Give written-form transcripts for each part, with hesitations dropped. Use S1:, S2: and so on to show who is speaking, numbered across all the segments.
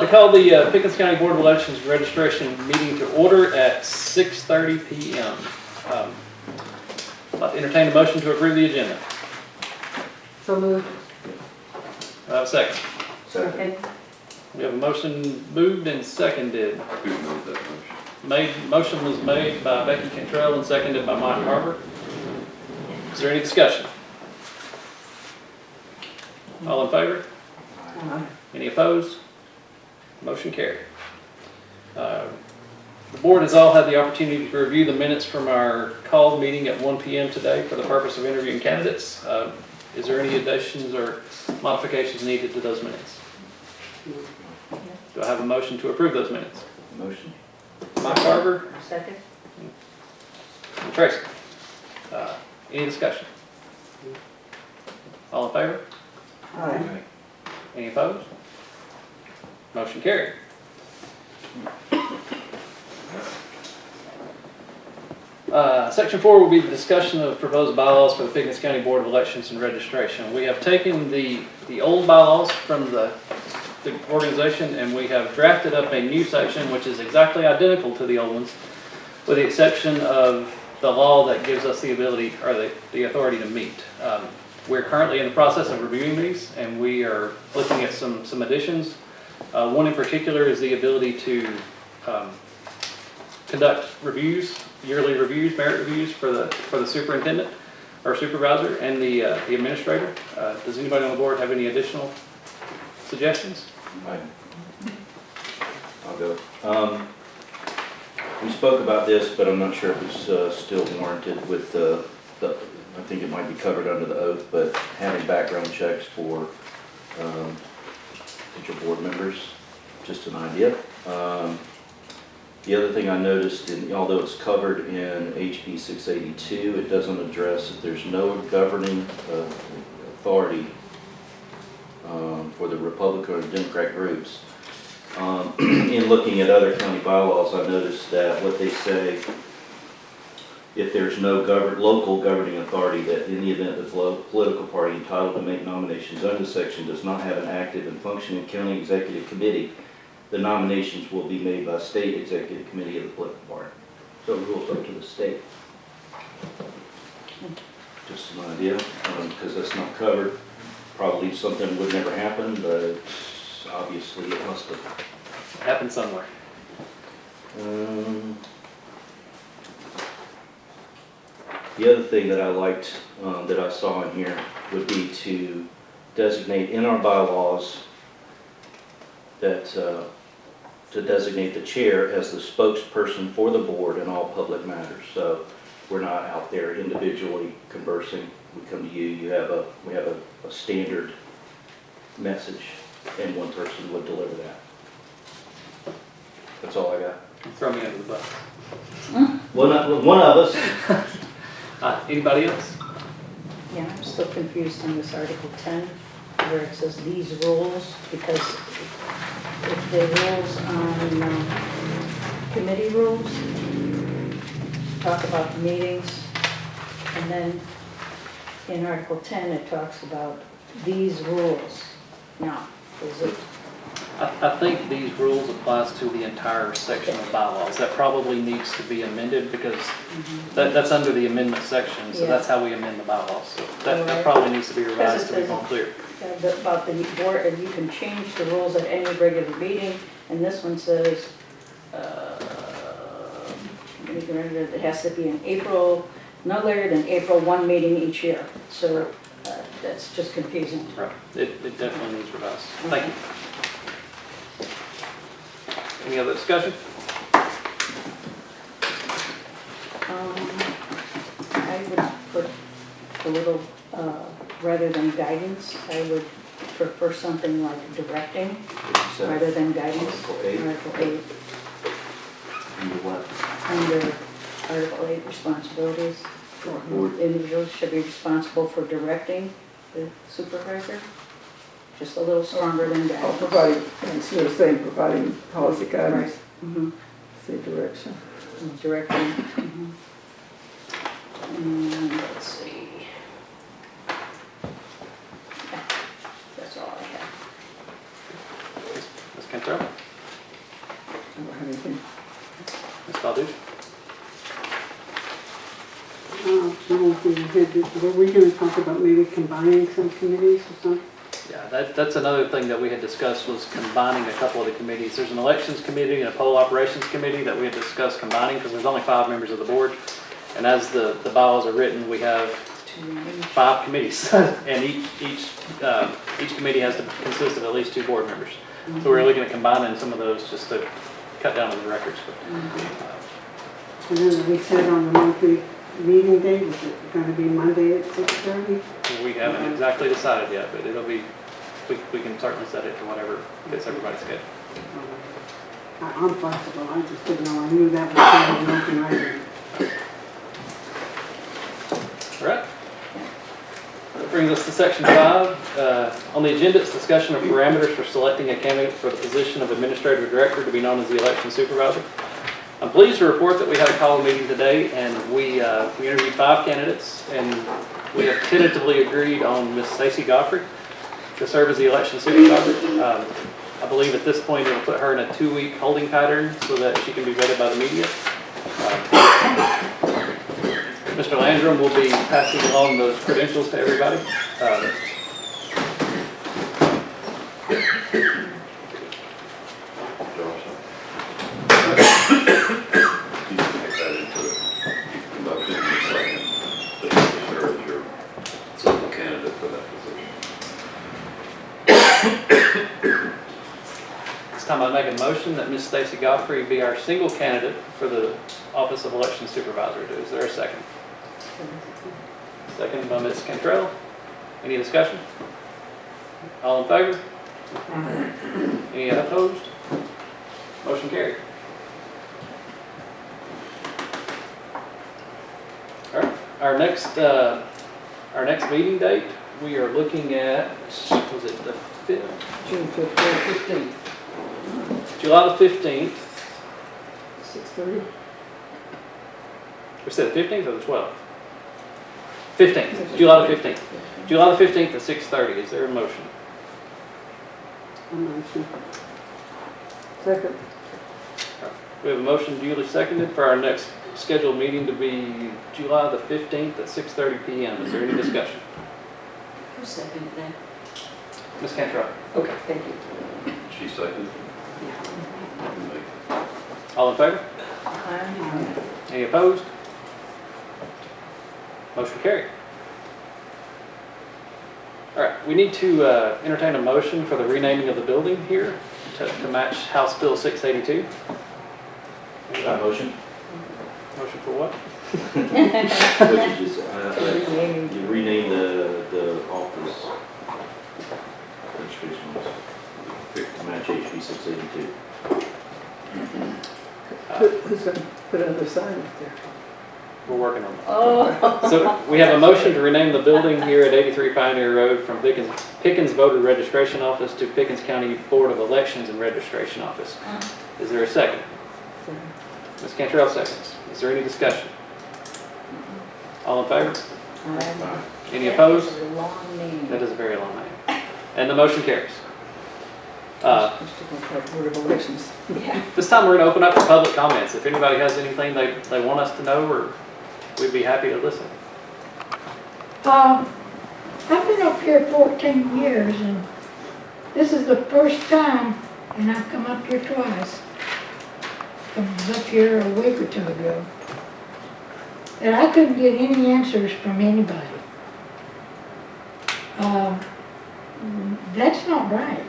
S1: to call the Pickens County Board of Elections registration meeting to order at 6:30 p.m. I'd like to entertain a motion to approve the agenda.
S2: So moved.
S1: I have a second.
S2: Second.
S1: We have a motion moved and seconded.
S3: Who made that motion?
S1: Motion was made by Becky Cantrell and seconded by Mike Harper. Is there any discussion? All in favor? Any opposed? Motion carried. The board has all had the opportunity to review the minutes from our called meeting at 1 p.m. today for the purpose of interviewing candidates. Is there any additions or modifications needed to those minutes? Do I have a motion to approve those minutes?
S3: Motion.
S1: Mike Harper
S2: Second.
S1: and Tracy. Any discussion? All in favor?
S2: Aye.
S1: Any opposed? Motion carried. Section 4 will be the discussion of proposed bylaws for the Pickens County Board of Elections and Registration. We have taken the old bylaws from the organization and we have drafted up a new section which is exactly identical to the old ones, with the exception of the law that gives us the ability or the authority to meet. We're currently in the process of reviewing these and we are looking at some additions. One in particular is the ability to conduct reviews, yearly reviews, merit reviews for the superintendent or supervisor and the administrator. Does anybody on the board have any additional suggestions?
S3: I'll go. We spoke about this, but I'm not sure if it's still warranted with I think it might be covered under the oath, but having background checks for potential board members, just an idea. The other thing I noticed, although it's covered in HB 682, it doesn't address if there's no governing authority for the Republican or Democrat groups. In looking at other county bylaws, I noticed that what they say, if there's no local governing authority, that in the event the political party entitled to make nominations under the section does not have an active and functioning county executive committee, the nominations will be made by state executive committee of the political party. So it rules up to the state. Just an idea, because that's not covered. Probably something would never happen, but obviously it must have
S1: Happened somewhere.
S3: The other thing that I liked, that I saw in here, would be to designate in our bylaws that to designate the chair as the spokesperson for the board in all public matters. So we're not out there individually conversing. We come to you. We have a standard message, and one person would deliver that. That's all I got.
S1: Throw me under the bus.
S3: One of us.
S1: Anybody else?
S2: Yeah, I'm still confused on this Article 10, where it says these rules, because if the rules on committee rules talk about meetings, and then in Article 10 it talks about these rules. Now, is it?
S1: I think these rules applies to the entire section of bylaws. That probably needs to be amended because that's under the amendment section, so that's how we amend the bylaws. So that probably needs to be revised to be more clear.
S2: About the board, and you can change the rules at any regular meeting, and this one says it has to be in April, no later than April 1 meeting each year. So that's just confusing.
S1: Right. It definitely needs revised. Thank you. Any other discussion?
S2: I would put a little, rather than guidance, I would prefer something like directing rather than guidance. Article 8.
S3: Under what?
S2: Under Article 8, responsibilities. Individuals should be responsible for directing the supervisor. Just a little stronger than guidance.
S4: Oh, providing, instead of saying providing policy guidance,
S2: Right.
S4: say direction.
S2: Directing. And let's see. Yeah, that's all I have.
S1: Ms. Cantrell?
S4: I don't have anything.
S1: Ms. Baldridge?
S5: The whole thing ahead, were we gonna talk about maybe combining some committees or something?
S1: Yeah, that's another thing that we had discussed was combining a couple of the committees. There's an elections committee and a poll operations committee that we had discussed combining because there's only 5 members of the board. And as the bylaws are written, we have 5 committees and each committee has to consist of at least 2 board members. So we're looking at combining some of those just to cut down on the records.
S5: And then we said on the monthly meeting date, is it gonna be Monday at 6:30?
S1: We haven't exactly decided yet, but it'll be, we can certainly set it to whatever fits everybody's schedule.
S5: I'm flexible, I just didn't know, I knew that was kind of an open item.
S1: All right. That brings us to section 5. On the agenda, it's discussion of parameters for selecting a candidate for the position of administrative director to be known as the Elections Supervisor. I'm pleased to report that we had a call meeting today and we interviewed 5 candidates and we have tentatively agreed on Ms. Stacey Godfrey to serve as the Election Supervisor. I believe at this point it'll put her in a 2-week holding pattern so that she can be vetted by the media. Mr. Landrum will be passing along those credentials to everybody. This time I make a motion that Ms. Stacey Godfrey be our single candidate for the office of Election Supervisor. Is there a second? Second by Ms. Cantrell. Any discussion? All in favor? Any opposed? Motion carried. All right, our next meeting date, we are looking at, was it the 5th?
S4: June 15th,
S1: July the 15th.
S4: 6:30.
S1: We said the 15th or the 12th? 15th, July the 15th. July the 15th at 6:30. Is there a motion?
S5: I'm not sure.
S4: Second.
S1: We have a motion duly seconded for our next scheduled meeting to be July the 15th at 6:30 p.m. Is there any discussion?
S2: Who seconded that?
S1: Ms. Cantrell.
S4: Okay, thank you.
S3: She seconded.
S1: All in favor?
S2: Aye.
S1: Any opposed? Motion carried. All right, we need to entertain a motion for the renaming of the building here to match House Bill 682.
S3: Motion?
S1: Motion for what?
S3: Which is just, you rename the office. Registration to match HB 682.
S4: Who's going to put another sign up there?
S1: We're working on that.
S2: Oh.
S1: So we have a motion to rename the building here at 83 Pioneer Road from Pickens Voter Registration Office to Pickens County Board of Elections and Registration Office. Is there a second? Ms. Cantrell seconds. Is there any discussion? All in favor?
S2: Aye.
S1: Any opposed?
S2: That is a long name.
S1: That is a very long name. And the motion carries.
S4: Board of Elections.
S2: Yeah.
S1: This time we're going to open up for public comments. If anybody has anything they want us to know, or we'd be happy to listen.
S6: I've been up here 14 years, and this is the first time, and I've come up here twice. I was up here a week or 2 ago, and I couldn't get any answers from anybody. That's not right.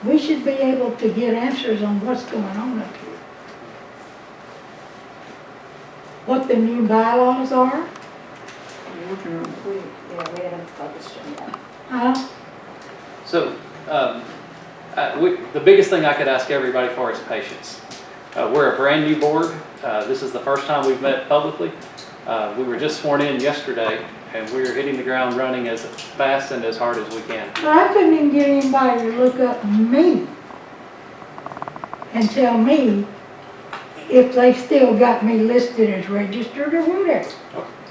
S6: We should be able to get answers on what's going on up here. What the new bylaws are,
S4: I'm working on it.
S2: We haven't published them yet.
S6: huh?
S1: So the biggest thing I could ask everybody for is patience. We're a brand new board. This is the first time we've met publicly. We were just sworn in yesterday, and we're hitting the ground running as fast and as hard as we can.
S6: But I couldn't even get anybody to look up me and tell me if they still got me listed as registered or whatever.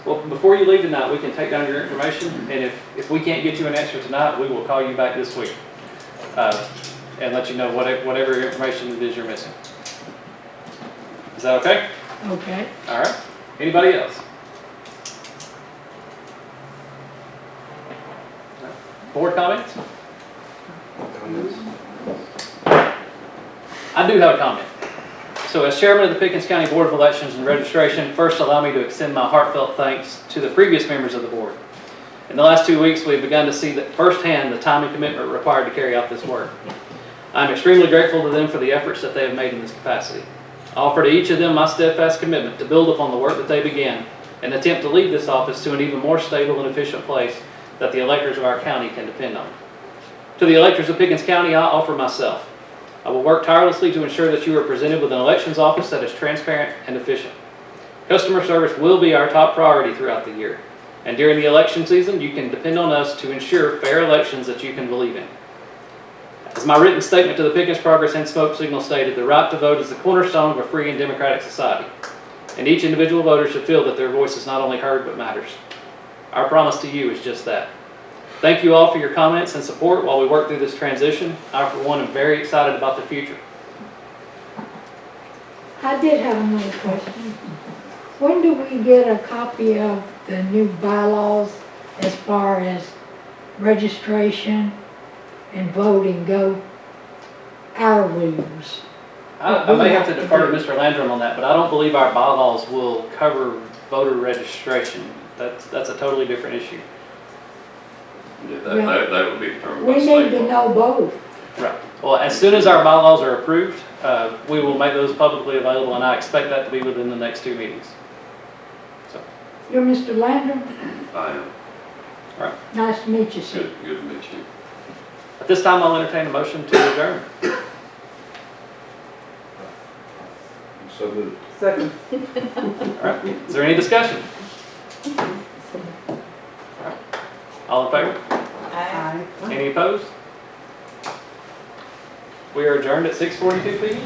S1: Well, before you leave tonight, we can take down your information, and if we can't get you an answer tonight, we will call you back this week. and let you know whatever information it is you're missing. Is that okay?
S6: Okay.
S1: All right. Anybody else? Board comments? I do have a comment. So as chairman of the Pickens County Board of Elections and Registration, first allow me to extend my heartfelt thanks to the previous members of the board. In the last 2 weeks, we've begun to see that firsthand the time and commitment required to carry out this work. I'm extremely grateful to them for the efforts that they have made in this capacity. I offer to each of them my steadfast commitment to build upon the work that they began and attempt to lead this office to an even more stable and efficient place that the electors of our county can depend on. To the electors of Pickens County, I offer myself. I will work tirelessly to ensure that you are presented with an elections office that is transparent and efficient. Customer service will be our top priority throughout the year. And during the election season, you can depend on us to ensure fair elections that you can believe in. As my written statement to the Pickens Progress and Smoke Signal stated, the right to vote is the cornerstone of a free and democratic society. And each individual voter should feel that their voice is not only heard, but matters. Our promise to you is just that. Thank you all for your comments and support while we work through this transition. I, for one, am very excited about the future.
S6: I did have another question. When do we get a copy of the new bylaws as far as registration and voting go? Our rules.
S1: I may have to defer to Mr. Landrum on that, but I don't believe our bylaws will cover voter registration. That's a totally different issue.
S7: Yeah, that would be determined by
S6: We
S7: state
S6: need to
S7: law.
S6: know both.
S1: Right. Well, as soon as our bylaws are approved, we will make those publicly available, and I expect that to be within the next 2 meetings. So,
S6: You're Mr. Landon?
S7: I am.
S6: Nice to meet you, sir.
S7: Good to meet you.
S1: at this time, I'll entertain a motion to adjourn.
S3: So moved.
S4: Second.
S1: All right. Is there any discussion? All in favor?
S2: Aye.
S1: Any opposed? We are adjourned at 6:42 p.m.